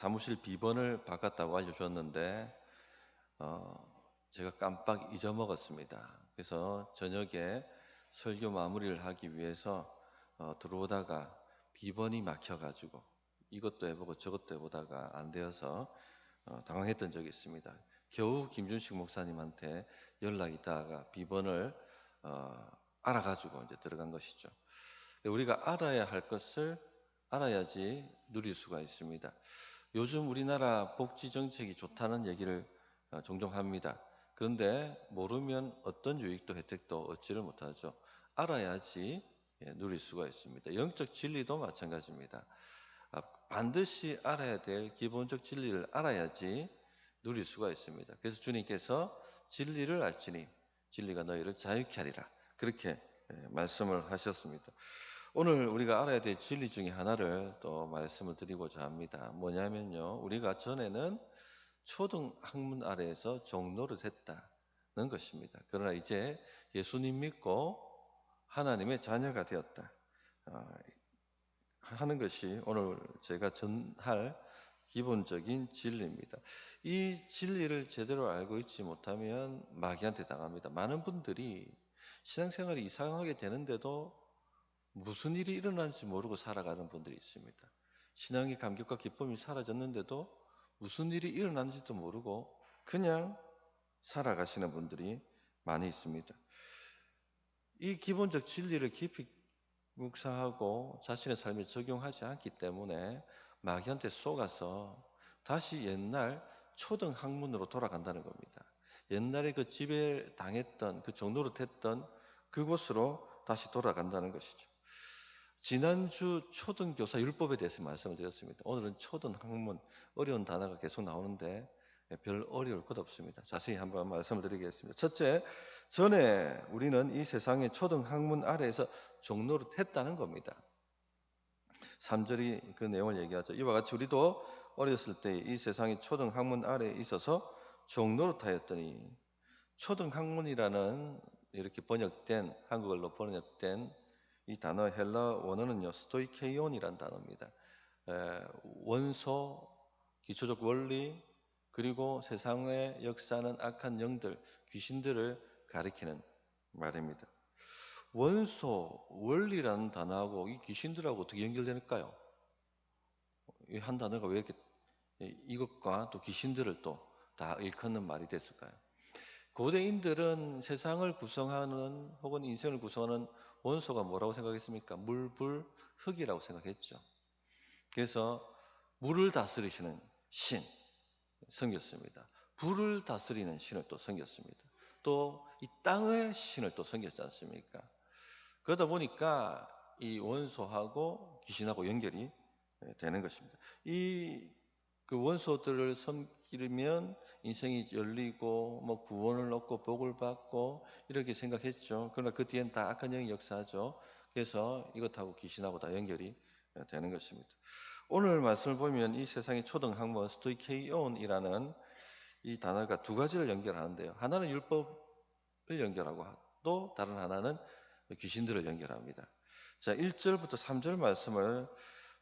사무실 비번을 바꿨다고 알려줬는데 제가 깜빡 잊어먹었습니다. 그래서 저녁에 설교 마무리를 하기 위해서 들어오다가 비번이 막혀가지고 이것도 해보고 저것도 해보다가 안 되어서 당황했던 적이 있습니다. 겨우 김준식 목사님한테 연락이 있다가 비번을 알아가지고 이제 들어간 것이죠. 우리가 알아야 할 것을 알아야지 누릴 수가 있습니다. 요즘 우리나라 복지 정책이 좋다는 얘기를 종종 합니다. 그런데 모르면 어떤 유익도 혜택도 얻지를 못하죠. 알아야지 누릴 수가 있습니다. 영적 진리도 마찬가지입니다. 반드시 알아야 될 기본적 진리를 알아야지 누릴 수가 있습니다. 그래서 주님께서 진리를 알지니 진리가 너희를 자유케 하리라. 그렇게 말씀을 하셨습니다. 오늘 우리가 알아야 될 진리 중에 하나를 또 말씀을 드리고자 합니다. 뭐냐면요. 우리가 전에는 초등 학문 아래에서 종로를 했다는 것입니다. 그러나 이제 예수님 믿고 하나님의 자녀가 되었다 하는 것이 오늘 제가 전할 기본적인 진리입니다. 이 진리를 제대로 알고 있지 못하면 마귀한테 당합니다. 많은 분들이 신앙생활이 이상하게 되는데도 무슨 일이 일어나는지 모르고 살아가는 분들이 있습니다. 신앙의 감격과 기쁨이 사라졌는데도 무슨 일이 일어나는지도 모르고 그냥 살아가시는 분들이 많이 있습니다. 이 기본적 진리를 깊이 묵상하고 자신의 삶에 적용하지 않기 때문에 마귀한테 속아서 다시 옛날 초등 학문으로 돌아간다는 겁니다. 옛날에 그 지배 당했던 그 종노릇했던 그곳으로 다시 돌아간다는 것이죠. 지난주 초등교사 율법에 대해서 말씀을 드렸습니다. 오늘은 초등학문, 어려운 단어가 계속 나오는데 별 어려울 것 없습니다. 자세히 한번 말씀을 드리겠습니다. 첫째, 전에 우리는 이 세상의 초등학문 아래에서 종로를 했다는 겁니다. 3절이 그 내용을 얘기하죠. 이와 같이 우리도 어렸을 때 이 세상의 초등학문 아래에 있어서 종노릇하였더니, 초등학문이라는 이렇게 번역된, 한국어로 번역된 이 단어 헬라 원어는요, 스토이케이온이라는 단어입니다. 원소, 기초적 원리, 그리고 세상의 역사는 악한 영들, 귀신들을 가리키는 말입니다. 원소, 원리라는 단어하고 이 귀신들하고 어떻게 연결될까요? 이 한 단어가 왜 이렇게 이것과 또 귀신들을 또 다 일컫는 말이 됐을까요? 고대인들은 세상을 구성하는 혹은 인생을 구성하는 원소가 뭐라고 생각했습니까? 물, 불, 흙이라고 생각했죠. 그래서 물을 다스리시는 신 섬겼습니다. 불을 다스리는 신을 또 섬겼습니다. 또 이 땅의 신을 또 섬겼지 않습니까? 그러다 보니까 이 원소하고 귀신하고 연결이 되는 것입니다. 그 원소들을 섬기면 인생이 열리고 뭐 구원을 얻고 복을 받고 이렇게 생각했죠. 그러나 그 뒤엔 다 악한 영이 역사하죠. 그래서 이것하고 귀신하고 다 연결이 되는 것입니다. 오늘 말씀을 보면 이 세상의 초등학문 스토이케이온이라는 이 단어가 두 가지를 연결하는데요. 하나는 율법을 연결하고 또 다른 하나는 귀신들을 연결합니다. 자, 1절부터 3절 말씀을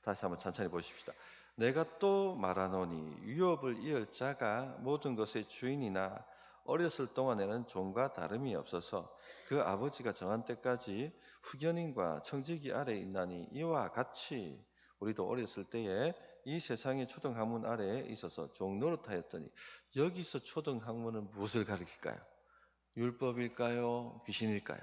다시 한번 천천히 보십시다. 내가 또 말하노니 유업을 이을 자가 모든 것의 주인이나 어렸을 동안에는 종과 다름이 없어서 그 아버지가 정한 때까지 후견인과 청지기 아래에 있나니 이와 같이 우리도 어렸을 때에 이 세상의 초등학문 아래에 있어서 종노릇하였더니, 여기서 초등학문은 무엇을 가리킬까요? 율법일까요? 귀신일까요?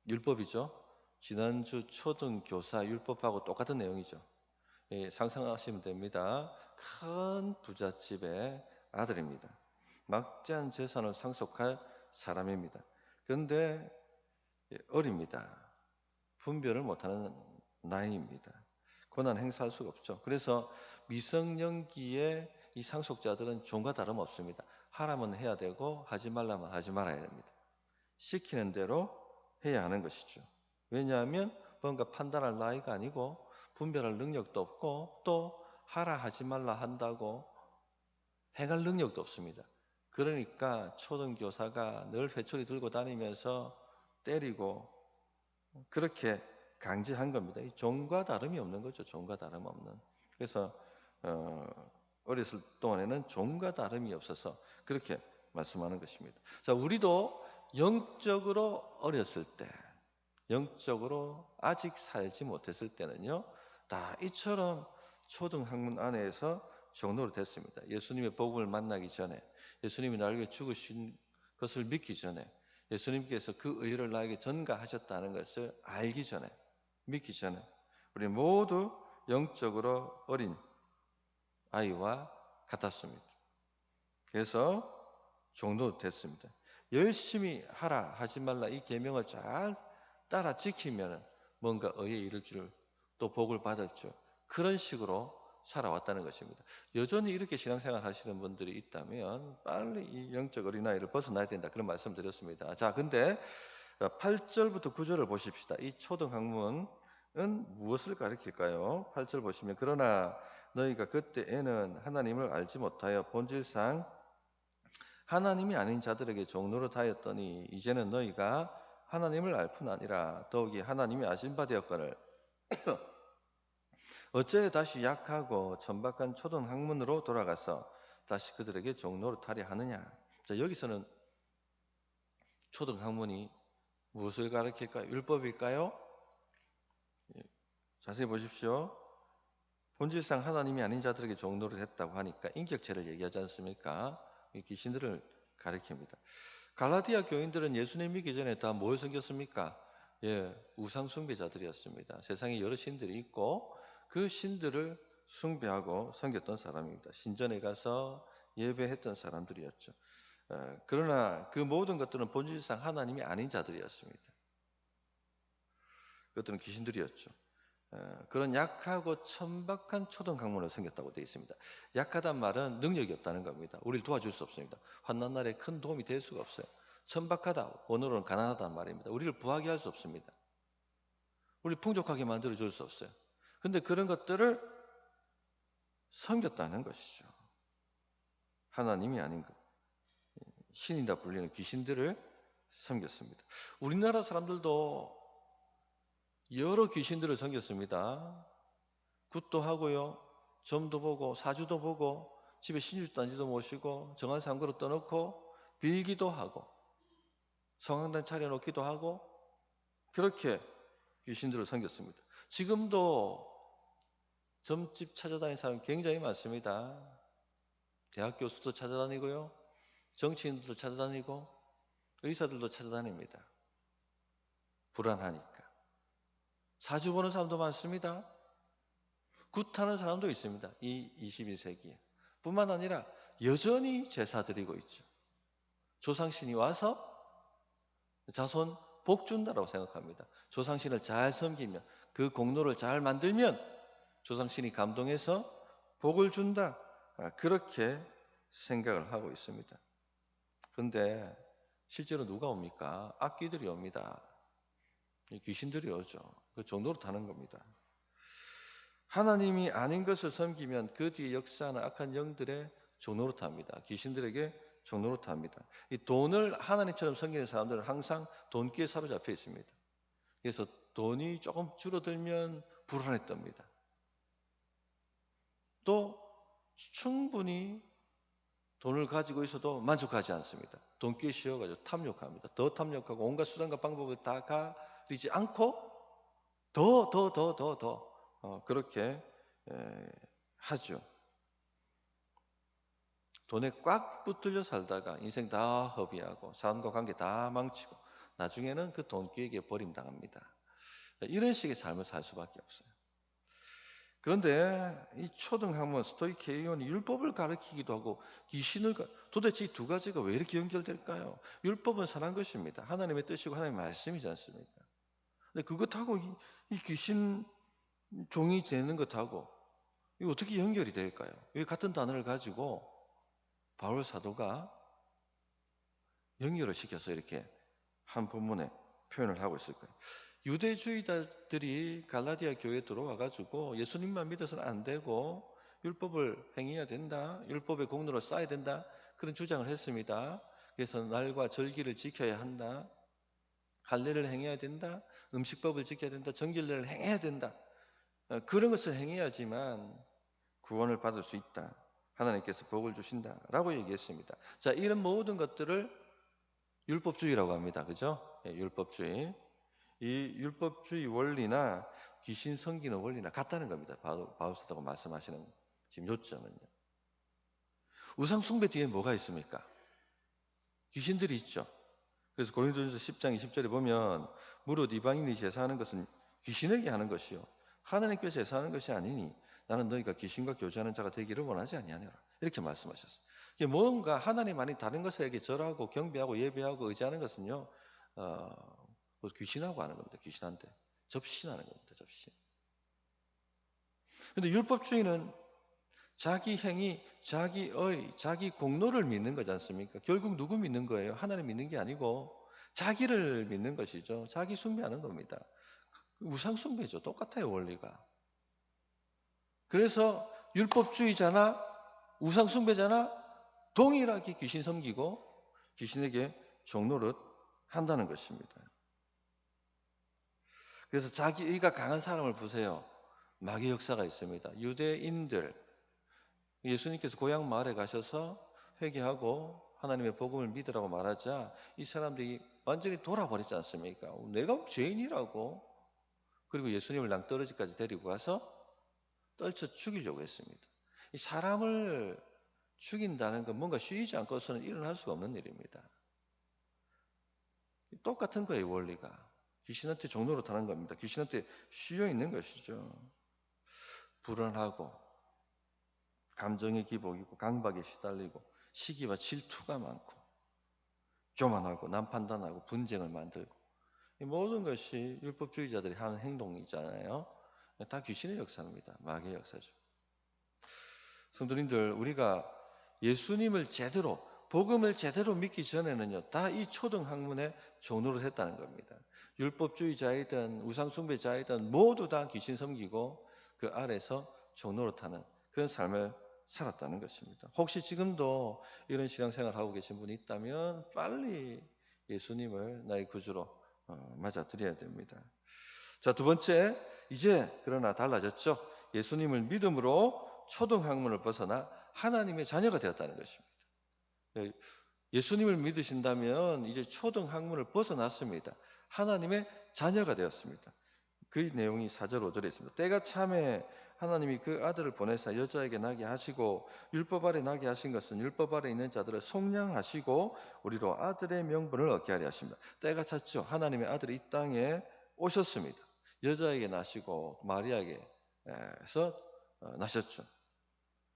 율법이죠. 지난주 초등교사 율법하고 똑같은 내용이죠. 상상하시면 됩니다. 큰 부잣집의 아들입니다. 막대한 재산을 상속할 사람입니다. 그런데 어립니다. 분별을 못하는 나이입니다. 권한 행사할 수가 없죠. 그래서 미성년기에 이 상속자들은 종과 다름없습니다. 하라면 해야 되고 하지 말라면 하지 말아야 됩니다. 시키는 대로 해야 하는 것이죠. 왜냐하면 뭔가 판단할 나이가 아니고 분별할 능력도 없고 또 하라 하지 말라 한다고 행할 능력도 없습니다. 그러니까 초등교사가 늘 회초리 들고 다니면서 때리고 그렇게 강제한 겁니다. 이 종과 다름이 없는 거죠. 종과 다름없는. 그래서 어렸을 동안에는 종과 다름이 없어서 그렇게 말씀하는 것입니다. 자, 우리도 영적으로 어렸을 때, 영적으로 아직 살지 못했을 때는요, 다 이처럼 초등학문 안에서 종로로 됐습니다. 예수님의 복음을 만나기 전에, 예수님이 나를 위해 죽으신 것을 믿기 전에, 예수님께서 그 의를 나에게 전가하셨다는 것을 알기 전에, 믿기 전에, 우리 모두 영적으로 어린 아이와 같았습니다. 그래서 종로 됐습니다. 열심히 하라 하지 말라 이 계명을 잘 따라 지키면 뭔가 의에 이를 줄, 또 복을 받을 줄, 그런 식으로 살아왔다는 것입니다. 여전히 이렇게 신앙생활 하시는 분들이 있다면 빨리 이 영적 어린아이를 벗어나야 된다, 그런 말씀 드렸습니다. 자, 근데 8절부터 9절을 보십시다. 이 초등학문은 무엇을 가리킬까요? 8절 보시면, 그러나 너희가 그때에는 하나님을 알지 못하여 본질상 하나님이 아닌 자들에게 종노릇 하였더니 이제는 너희가 하나님을 알 뿐 아니라 더욱이 하나님이 아신 바 되었거늘 어째 다시 약하고 천박한 초등학문으로 돌아가서 다시 그들에게 종노릇 하려 하느냐. 자, 여기서는 초등학문이 무엇을 가리킬까요? 율법일까요? 자세히 보십시오. 본질상 하나님이 아닌 자들에게 종노릇 했다고 하니까 인격체를 얘기하지 않습니까? 이 귀신들을 가리킵니다. 갈라디아 교인들은 예수님 믿기 전에 다 뭘 섬겼습니까? 우상 숭배자들이었습니다. 세상에 여러 신들이 있고 그 신들을 숭배하고 섬겼던 사람입니다. 신전에 가서 예배했던 사람들이었죠. 그러나 그 모든 것들은 본질상 하나님이 아닌 자들이었습니다. 그것들은 귀신들이었죠. 그런 약하고 천박한 초등학문을 섬겼다고 되어 있습니다. 약하단 말은 능력이 없다는 겁니다. 우리를 도와줄 수 없습니다. 환난 날에 큰 도움이 될 수가 없어요. 천박하다, 원어로는 가난하다는 말입니다. 우리를 부하게 할 수 없습니다. 우리를 풍족하게 만들어줄 수 없어요. 근데 그런 것들을 섬겼다는 것이죠. 하나님이 아닌 것, 신이다 불리는 귀신들을 섬겼습니다. 우리나라 사람들도 여러 귀신들을 섬겼습니다. 굿도 하고요, 점도 보고 사주도 보고 집에 신주단지도 모시고 정한 상구로 떠놓고 빌기도 하고 성황단 차려놓기도 하고 그렇게 귀신들을 섬겼습니다. 지금도 점집 찾아다니는 사람이 굉장히 많습니다. 대학 교수도 찾아다니고요, 정치인들도 찾아다니고 의사들도 찾아다닙니다. 불안하니까. 사주 보는 사람도 많습니다. 굿하는 사람도 있습니다. 이 21세기에. 뿐만 아니라 여전히 제사 드리고 있죠. 조상신이 와서 자손 복 준다라고 생각합니다. 조상신을 잘 섬기면, 그 공로를 잘 만들면 조상신이 감동해서 복을 준다, 그렇게 생각을 하고 있습니다. 그런데 실제로 누가 옵니까? 악귀들이 옵니다. 귀신들이 오죠. 그 정도로 타는 겁니다. 하나님이 아닌 것을 섬기면 그 뒤에 역사하는 악한 영들의 종노릇합니다. 귀신들에게 종노릇합니다. 이 돈을 하나님처럼 섬기는 사람들은 항상 돈기에 사로잡혀 있습니다. 그래서 돈이 조금 줄어들면 불안했답니다. 또 충분히 돈을 가지고 있어도 만족하지 않습니다. 돈기에 씌워가지고 탐욕합니다. 더 탐욕하고 온갖 수단과 방법을 다 가리지 않고 더 그렇게 하죠. 돈에 꽉 붙들려 살다가 인생 다 허비하고 사람과 관계 다 망치고 나중에는 그 돈기에게 버림당합니다. 이런 식의 삶을 살 수밖에 없어요. 그런데 이 초등학문 스토이케이온이 율법을 가르치기도 하고 귀신을 도대체 이 두 가지가 왜 이렇게 연결될까요? 율법은 선한 것입니다. 하나님의 뜻이고 하나님의 말씀이지 않습니까? 근데 그것하고 이 귀신 종이 되는 것하고 이거 어떻게 연결이 될까요? 왜 같은 단어를 가지고 바울 사도가 연결을 시켜서 이렇게 한 본문에 표현을 하고 있을까요? 유대주의자들이 갈라디아 교회에 들어와가지고 예수님만 믿어서는 안 되고 율법을 행해야 된다, 율법의 공로를 쌓아야 된다, 그런 주장을 했습니다. 그래서 날과 절기를 지켜야 한다, 할례를 행해야 된다, 음식법을 지켜야 된다. 정결례를 행해야 된다. 그런 것을 행해야지만 구원을 받을 수 있다. 하나님께서 복을 주신다라고 얘기했습니다. 자, 이런 모든 것들을 율법주의라고 합니다. 그죠? 율법주의. 이 율법주의 원리나 귀신 섬기는 원리나 같다는 겁니다. 바울사도가 말씀하시는 지금 요점은요. 우상 숭배 뒤에 뭐가 있습니까? 귀신들이 있죠. 그래서 고린도전서 10장 20절에 보면 무릇 이방인이 제사하는 것은 귀신에게 하는 것이요 하나님께 제사하는 것이 아니니 나는 너희가 귀신과 교제하는 자가 되기를 원하지 아니하노라. 이렇게 말씀하셨어요. 뭔가 하나님 아닌 다른 것에게 절하고 경배하고 예배하고 의지하는 것은요. 귀신하고 하는 겁니다. 귀신한테 접신하는 겁니다. 접신. 그런데 율법주의는 자기 행위, 자기의, 자기 공로를 믿는 거지 않습니까? 결국 누구 믿는 거예요? 하나님 믿는 게 아니고 자기를 믿는 것이죠. 자기 숭배하는 겁니다. 우상 숭배죠. 똑같아요, 원리가. 그래서 율법주의자나 우상 숭배자나 동일하게 귀신 섬기고 귀신에게 종노릇 한다는 것입니다. 그래서 자기의가 강한 사람을 보세요. 마귀 역사가 있습니다. 유대인들, 예수님께서 고향 마을에 가셔서 회개하고 하나님의 복음을 믿으라고 말하자 이 사람들이 완전히 돌아버리지 않습니까? 내가 죄인이라고. 그리고 예수님을 낭떠러지까지 데리고 가서 떨쳐 죽이려고 했습니다. 이 사람을 죽인다는 건 뭔가 쉬지 않고서는 일어날 수가 없는 일입니다. 똑같은 거예요, 원리가. 귀신한테 종로로 타는 겁니다. 귀신한테 쉬어 있는 것이죠. 불안하고 감정의 기복이고 강박에 시달리고 시기와 질투가 많고 교만하고 남 판단하고 분쟁을 만들고 이 모든 것이 율법주의자들이 하는 행동이잖아요. 다 귀신의 역사입니다. 마귀의 역사죠. 성도님들, 우리가 예수님을 제대로 복음을 제대로 믿기 전에는요, 다 이 초등학문의 종로를 했다는 겁니다. 율법주의자이든 우상숭배자이든 모두 다 귀신 섬기고 그 아래서 종로를 타는 그런 삶을 살았다는 것입니다. 혹시 지금도 이런 신앙생활을 하고 계신 분이 있다면 빨리 예수님을 나의 구주로 맞아들여야 됩니다. 자, 두 번째, 이제 그러나 달라졌죠. 예수님을 믿음으로 초등학문을 벗어나 하나님의 자녀가 되었다는 것입니다. 예수님을 믿으신다면 이제 초등학문을 벗어났습니다. 하나님의 자녀가 되었습니다. 그 내용이 4절 5절에 있습니다. 때가 참에 하나님이 그 아들을 보내사 여자에게 나게 하시고 율법 아래 나게 하신 것은 율법 아래 있는 자들을 속량하시고 우리로 아들의 명분을 얻게 하려 하십니다. 때가 찼죠. 하나님의 아들이 이 땅에 오셨습니다. 여자에게 나시고 마리아에게서 나셨죠.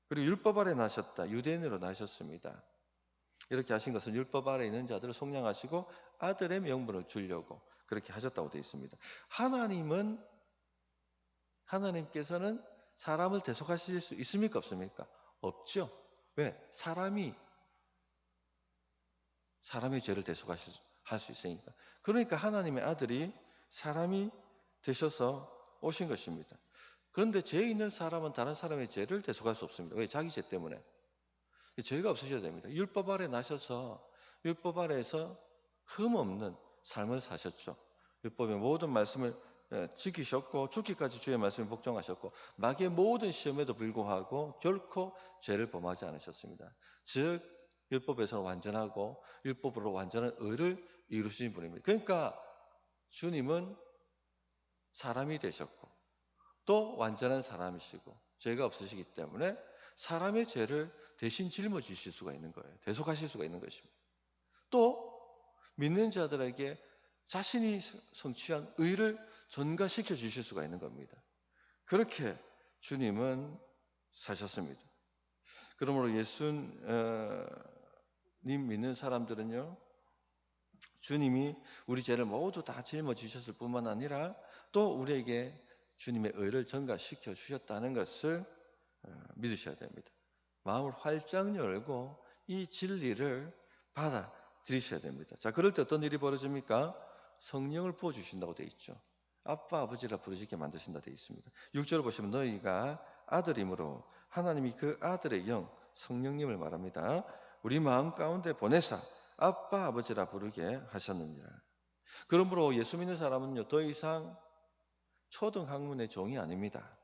그리고 율법 아래 나셨다. 유대인으로 나셨습니다. 이렇게 하신 것은 율법 아래 있는 자들을 속량하시고 아들의 명분을 주려고 그렇게 하셨다고 되어 있습니다. 하나님께서는 사람을 대속하실 수 있습니까? 없습니까? 없죠. 왜? 사람의 죄를 대속할 수 있으니까. 그러니까 하나님의 아들이 사람이 되셔서 오신 것입니다. 그런데 죄 있는 사람은 다른 사람의 죄를 대속할 수 없습니다. 왜? 자기 죄 때문에. 죄가 없으셔야 됩니다. 율법 아래 나셔서 율법 아래에서 흠 없는 삶을 사셨죠. 율법의 모든 말씀을 지키셨고 죽기까지 주의 말씀을 복종하셨고 마귀의 모든 시험에도 불구하고 결코 죄를 범하지 않으셨습니다. 즉 율법에서는 완전하고 율법으로 완전한 의를 이루신 분입니다. 그러니까 주님은 사람이 되셨고 또 완전한 사람이시고 죄가 없으시기 때문에 사람의 죄를 대신 짊어지실 수가 있는 거예요. 대속하실 수가 있는 것입니다. 또 믿는 자들에게 자신이 성취한 의를 전가시켜 주실 수가 있는 겁니다. 그렇게 주님은 사셨습니다. 그러므로 예수님 믿는 사람들은요, 주님이 우리 죄를 모두 다 짊어지셨을 뿐만 아니라 또 우리에게 주님의 의를 전가시켜 주셨다는 것을 믿으셔야 됩니다. 마음을 활짝 열고 이 진리를 받아들이셔야 됩니다. 자, 그럴 때 어떤 일이 벌어집니까? 성령을 부어주신다고 되어 있죠. 아빠, 아버지라 부르시게 만드신다 되어 있습니다. 6절을 보시면 너희가 아들이므로 하나님이 그 아들의 영, 성령님을 말합니다. 우리 마음 가운데 보내사 아빠, 아버지라 부르게 하셨느니라. 그러므로 예수 믿는 사람은요, 더 이상 초등학문의 종이 아닙니다.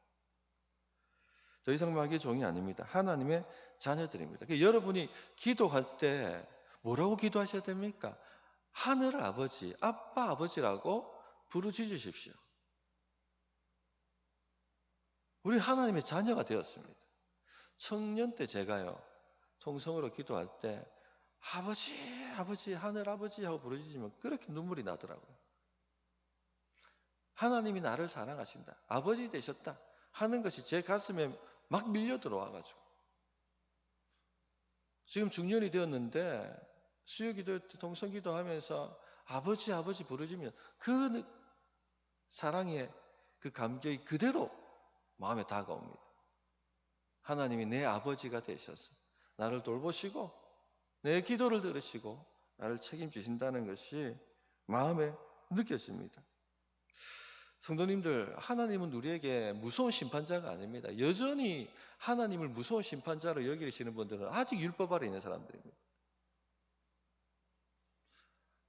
더 이상 마귀의 종이 아닙니다. 하나님의 자녀들입니다. 그러니까 여러분이 기도할 때 뭐라고 기도하셔야 됩니까? 하늘 아버지, 아빠 아버지라고 부르짖으십시오. 우리 하나님의 자녀가 되었습니다. 청년 때 제가요, 통성으로 기도할 때 아버지, 아버지, 하늘 아버지 하고 부르짖으면 그렇게 눈물이 나더라고요. 하나님이 나를 사랑하신다, 아버지 되셨다 하는 것이 제 가슴에 막 밀려 들어와가지고 지금 중년이 되었는데 수요기도 때 동성기도 하면서 아버지 아버지 부르짖으면 그 사랑의 그 감격이 그대로 마음에 다가옵니다. 하나님이 내 아버지가 되셔서 나를 돌보시고 내 기도를 들으시고 나를 책임지신다는 것이 마음에 느껴집니다. 성도님들, 하나님은 우리에게 무서운 심판자가 아닙니다. 여전히 하나님을 무서운 심판자로 여기시는 분들은 아직 율법 아래 있는 사람들입니다.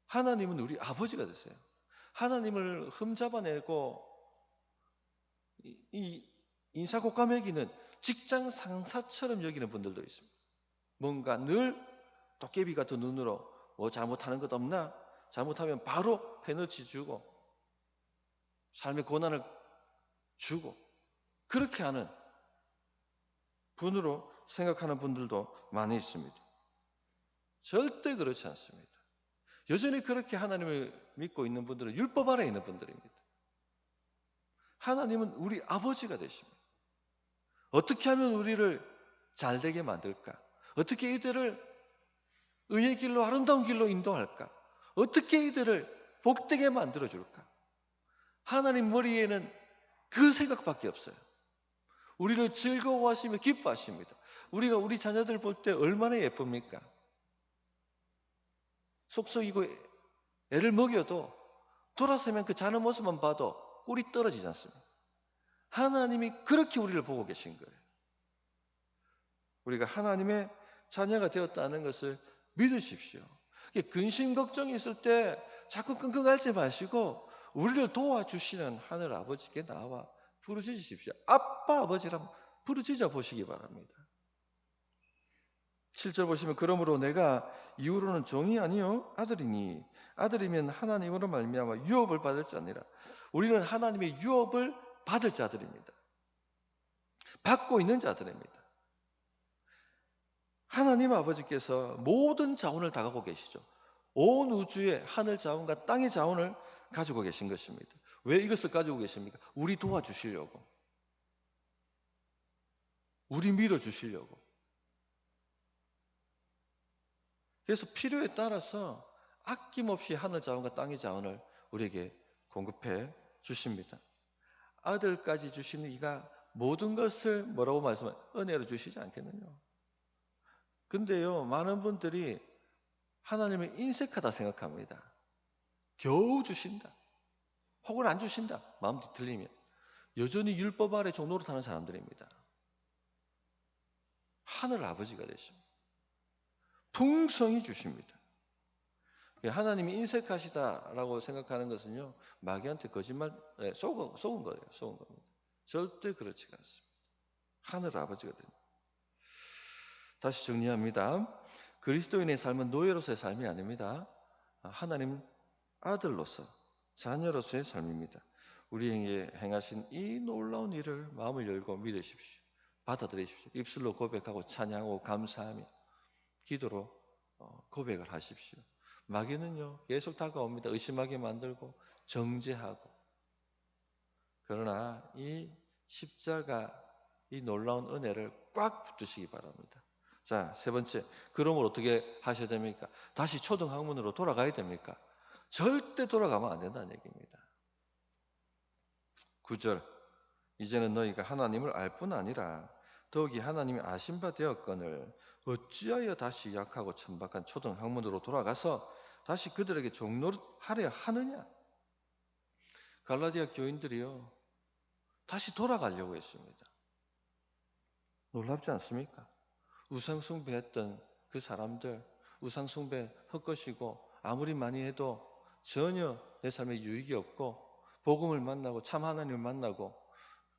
하나님은 우리 아버지가 되세요. 하나님을 흠잡아내고 이 인사고과 매기는 직장 상사처럼 여기는 분들도 있습니다. 뭔가 늘 도깨비 같은 눈으로 뭐 잘못하는 것 없나? 잘못하면 바로 페널티 주고 삶의 고난을 주고 그렇게 하는 분으로 생각하는 분들도 많이 있습니다. 절대 그렇지 않습니다. 여전히 그렇게 하나님을 믿고 있는 분들은 율법 아래에 있는 분들입니다. 하나님은 우리 아버지가 되십니다. 어떻게 하면 우리를 잘되게 만들까? 어떻게 이들을 의의 길로, 아름다운 길로 인도할까? 어떻게 이들을 복되게 만들어줄까? 하나님 머리에는 그 생각밖에 없어요. 우리를 즐거워하시며 기뻐하십니다. 우리가 우리 자녀들 볼 때 얼마나 예쁩니까? 속썩이고 애를 먹여도 돌아서면 그 자는 모습만 봐도 꿀이 떨어지지 않습니다. 하나님이 그렇게 우리를 보고 계신 거예요. 우리가 하나님의 자녀가 되었다는 것을 믿으십시오. 근심 걱정이 있을 때 자꾸 끙끙 앓지 마시고 우리를 도와주시는 하늘 아버지께 나와 부르짖으십시오. 아빠 아버지라면 부르짖어 보시기 바랍니다. 7절 보시면 그러므로 내가 이후로는 종이 아니요 아들이니 아들이면 하나님으로 말미암아 유업을 받을 자니라. 우리는 하나님의 유업을 받을 자들입니다. 받고 있는 자들입니다. 하나님 아버지께서 모든 자원을 다 갖고 계시죠. 온 우주의 하늘 자원과 땅의 자원을 가지고 계신 것입니다. 왜 이것을 가지고 계십니까? 우리 도와주시려고. 우리 밀어주시려고. 그래서 필요에 따라서 아낌없이 하늘 자원과 땅의 자원을 우리에게 공급해 주십니다. 아들까지 주시는 이가 모든 것을 뭐라고 말씀하세요? 은혜로 주시지 않겠느냐. 근데요, 많은 분들이 하나님을 인색하다 생각합니다. 겨우 주신다. 혹은 안 주신다. 마음 뒤틀리면. 여전히 율법 아래 종노릇 하는 사람들입니다. 하늘 아버지가 되십니다. 풍성히 주십니다. 하나님이 인색하시다라고 생각하는 것은요, 마귀한테 거짓말, 속은 거예요. 속은 겁니다. 절대 그렇지가 않습니다. 하늘 아버지가 됩니다. 다시 정리합니다. 그리스도인의 삶은 노예로서의 삶이 아닙니다. 하나님 아들로서, 자녀로서의 삶입니다. 우리에게 행하신 이 놀라운 일을 마음을 열고 믿으십시오. 받아들이십시오. 입술로 고백하고 찬양하고 감사하며 기도로 고백을 하십시오. 마귀는요, 계속 다가옵니다. 의심하게 만들고 정죄하고. 그러나 이 십자가, 이 놀라운 은혜를 꽉 붙드시기 바랍니다. 자, 세 번째. 그러면 어떻게 하셔야 됩니까? 다시 초등학문으로 돌아가야 됩니까? 절대 돌아가면 안 된다는 얘기입니다. 9절. 이제는 너희가 하나님을 알 뿐 아니라 더욱이 하나님이 아신 바 되었거늘 어찌하여 다시 약하고 천박한 초등학문으로 돌아가서 다시 그들에게 종노릇 하려 하느냐? 갈라디아 교인들이요, 다시 돌아가려고 했습니다. 놀랍지 않습니까? 우상숭배했던 그 사람들, 우상숭배 헛것이고 아무리 많이 해도 전혀 내 삶에 유익이 없고 복음을 만나고 참 하나님을 만나고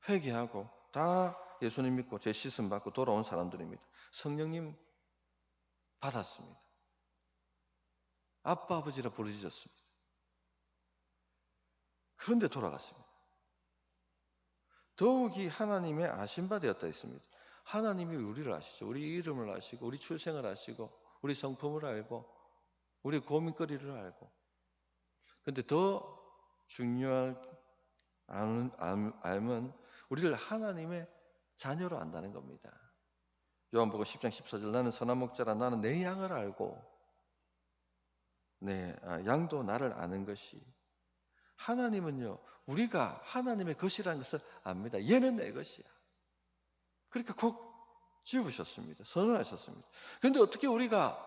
회개하고 다 예수님 믿고 제 씻음 받고 돌아온 사람들입니다. 성령님 받았습니다. 아빠 아버지라 부르짖었습니다. 그런데 돌아갔습니다. 더욱이 하나님의 아신 바 되었다 했습니다. 하나님이 우리를 아시죠. 우리 이름을 아시고 우리 출생을 아시고 우리 성품을 알고 우리 고민거리를 알고. 근데 더 중요한 알면 우리를 하나님의 자녀로 안다는 겁니다. 요한복음 10장 14절 나는 선한 목자라 나는 내 양을 알고 양도 나를 아는 것이. 하나님은요 우리가 하나님의 것이라는 것을 압니다. 얘는 내 것이야. 그러니까 꼭 지으셨습니다. 선언하셨습니다. 그런데 어떻게 우리가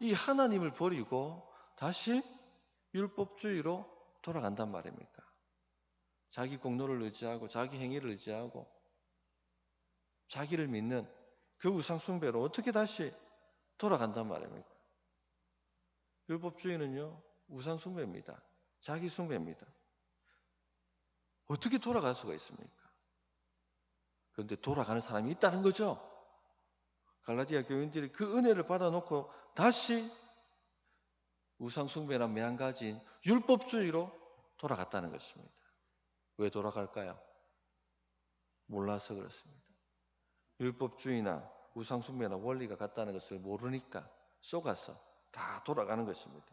이 하나님을 버리고 다시 율법주의로 돌아간단 말입니까? 자기 공로를 의지하고 자기 행위를 의지하고 자기를 믿는 그 우상숭배로 어떻게 다시 돌아간단 말입니까? 율법주의는요 우상숭배입니다. 자기숭배입니다. 어떻게 돌아갈 수가 있습니까? 그런데 돌아가는 사람이 있다는 거죠. 갈라디아 교인들이 그 은혜를 받아놓고 다시 우상숭배나 매한가지인 율법주의로 돌아갔다는 것입니다. 왜 돌아갈까요? 몰라서 그렇습니다. 율법주의나 우상숭배나 원리가 같다는 것을 모르니까 속아서 다 돌아가는 것입니다.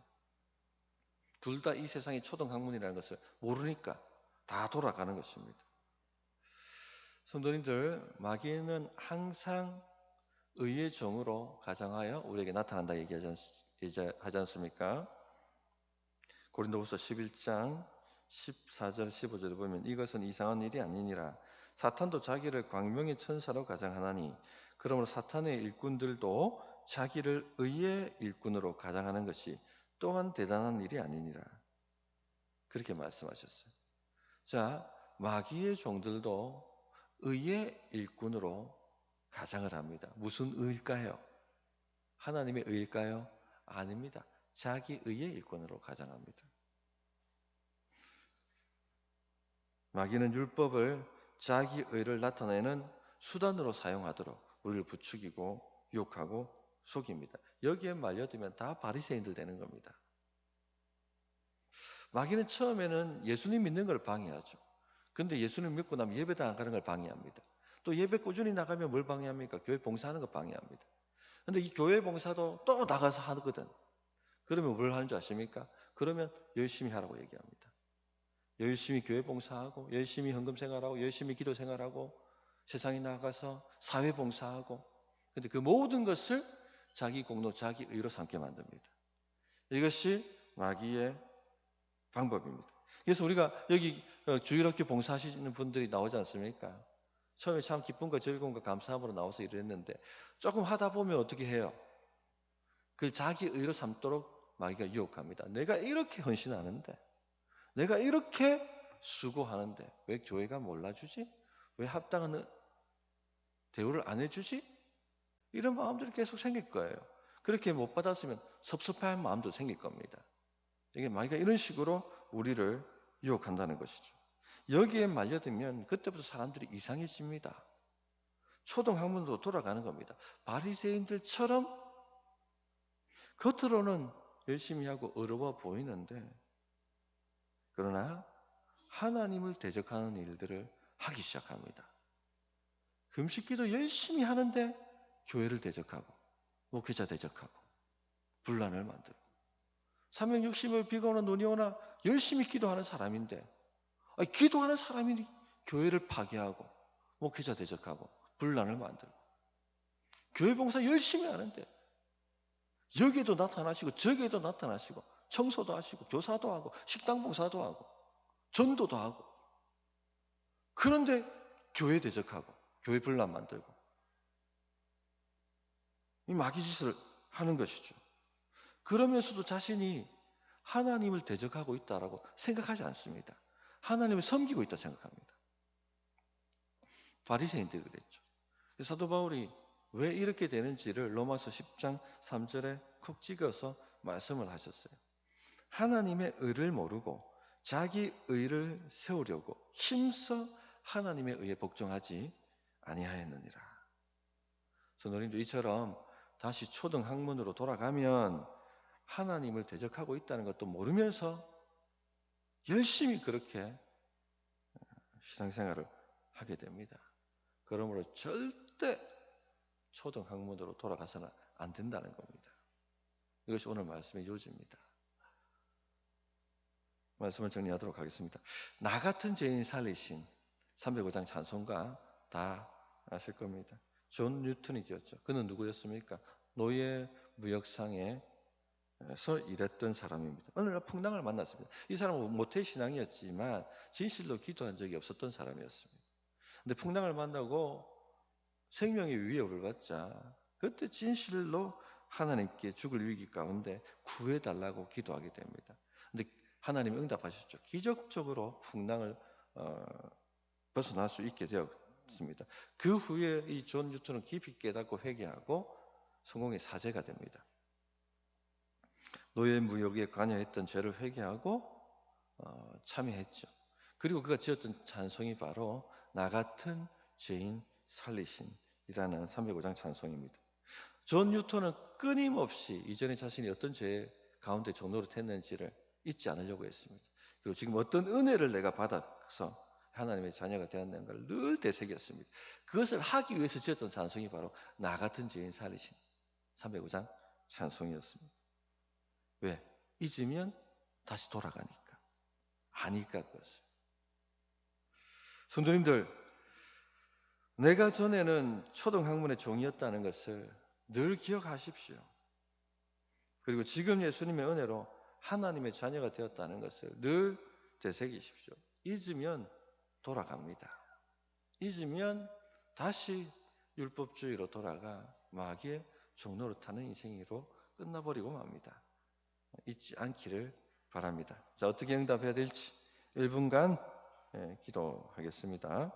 둘 다 이 세상의 초등학문이라는 것을 모르니까 다 돌아가는 것입니다. 성도님들, 마귀는 항상 의의 정으로 가장하여 우리에게 나타난다 얘기하지 않습니까? 고린도후서 11장 14절 15절에 보면 이것은 이상한 일이 아니니라. 사탄도 자기를 광명의 천사로 가장하나니 그러므로 사탄의 일꾼들도 자기를 의의 일꾼으로 가장하는 것이 또한 대단한 일이 아니니라. 그렇게 말씀하셨어요. 자, 마귀의 종들도 의의 일꾼으로 가장을 합니다. 무슨 의일까요? 하나님의 의일까요? 아닙니다. 자기 의의 일꾼으로 가장합니다. 마귀는 율법을 자기 의를 나타내는 수단으로 사용하도록 우리를 부추기고 유혹하고 속입니다. 여기에 말려들면 다 바리새인들 되는 겁니다. 마귀는 처음에는 예수님 믿는 걸 방해하죠. 근데 예수님 믿고 나면 예배도 안 가는 걸 방해합니다. 또 예배 꾸준히 나가면 뭘 방해합니까? 교회 봉사하는 거 방해합니다. 근데 이 교회 봉사도 또 나가서 하거든. 그러면 뭘 하는 줄 아십니까? 그러면 열심히 하라고 얘기합니다. 열심히 교회 봉사하고 열심히 헌금 생활하고 열심히 기도 생활하고 세상에 나가서 사회 봉사하고. 근데 그 모든 것을 자기 공로, 자기 의로 삼게 만듭니다. 이것이 마귀의 방법입니다. 그래서 우리가 여기 주일학교 봉사하시는 분들이 나오지 않습니까? 처음에 참 기쁨과 즐거움과 감사함으로 나와서 일을 했는데 조금 하다 보면 어떻게 해요? 그 자기 의로 삼도록 마귀가 유혹합니다. 내가 이렇게 헌신하는데, 내가 이렇게 수고하는데 왜 교회가 몰라주지? 왜 합당한 대우를 안 해주지? 이런 마음들이 계속 생길 거예요. 그렇게 못 받았으면 섭섭한 마음도 생길 겁니다. 이게 마귀가 이런 식으로 우리를 유혹한다는 것이죠. 여기에 말려들면 그때부터 사람들이 이상해집니다. 초등학문으로 돌아가는 겁니다. 바리새인들처럼 겉으로는 열심히 하고 어려워 보이는데 그러나 하나님을 대적하는 일들을 하기 시작합니다. 금식기도 열심히 하는데 교회를 대적하고 목회자 대적하고 분란을 만들고 360일 비가 오나 눈이 오나 열심히 기도하는 사람인데 기도하는 사람이 교회를 파괴하고 목회자 대적하고 분란을 만들고 교회 봉사 열심히 하는데 여기에도 나타나시고 저기에도 나타나시고 청소도 하시고 교사도 하고 식당 봉사도 하고 전도도 하고 그런데 교회 대적하고 교회 분란 만들고 이 마귀 짓을 하는 것이죠. 그러면서도 자신이 하나님을 대적하고 있다라고 생각하지 않습니다. 하나님을 섬기고 있다 생각합니다. 바리새인들이 그랬죠. 사도 바울이 왜 이렇게 되는지를 로마서 10장 3절에 콕 찍어서 말씀을 하셨어요. 하나님의 의를 모르고 자기 의를 세우려고 힘써 하나님의 의에 복종하지 아니하였느니라. 성도님도 이처럼 다시 초등 학문으로 돌아가면 하나님을 대적하고 있다는 것도 모르면서 열심히 그렇게 신앙생활을 하게 됩니다. 그러므로 절대 초등 학문으로 돌아가서는 안 된다는 겁니다. 이것이 오늘 말씀의 요지입니다. 말씀을 정리하도록 하겠습니다. 나 같은 죄인 살리신 305장 찬송가 다 아실 겁니다. 존 뉴턴이었죠. 그는 누구였습니까? 노예 무역상에서 일했던 사람입니다. 어느 날 풍랑을 만났습니다. 이 사람은 모태신앙이었지만 진실로 기도한 적이 없었던 사람이었습니다. 근데 풍랑을 만나고 생명의 위협을 받자 그때 진실로 하나님께 죽을 위기 가운데 구해달라고 기도하게 됩니다. 근데 하나님이 응답하셨죠. 기적적으로 풍랑을 벗어날 수 있게 되었습니다. 그 후에 이 존 뉴턴은 깊이 깨닫고 회개하고 성공의 사제가 됩니다. 노예 무역에 관여했던 죄를 회개하고 참여했죠. 그리고 그가 지었던 찬송이 바로 나 같은 죄인 살리신이라는 305장 찬송입니다. 존 뉴턴은 끊임없이 이전에 자신이 어떤 죄 가운데 종노릇했는지를 잊지 않으려고 했습니다. 그리고 지금 어떤 은혜를 내가 받아서 하나님의 자녀가 되었는가를 늘 되새겼습니다. 그것을 하기 위해서 지었던 찬송이 바로 나 같은 죄인 살리신 305장 찬송이었습니다. 왜? 잊으면 다시 돌아가니까. 아니까 그것을. 성도님들, 내가 전에는 초등학문의 종이었다는 것을 늘 기억하십시오. 그리고 지금 예수님의 은혜로 하나님의 자녀가 되었다는 것을 늘 되새기십시오. 잊으면 돌아갑니다. 잊으면 다시 율법주의로 돌아가 마귀의 종노릇하는 인생으로 끝나버리고 맙니다. 잊지 않기를 바랍니다. 자, 어떻게 응답해야 될지 1분간 기도하겠습니다.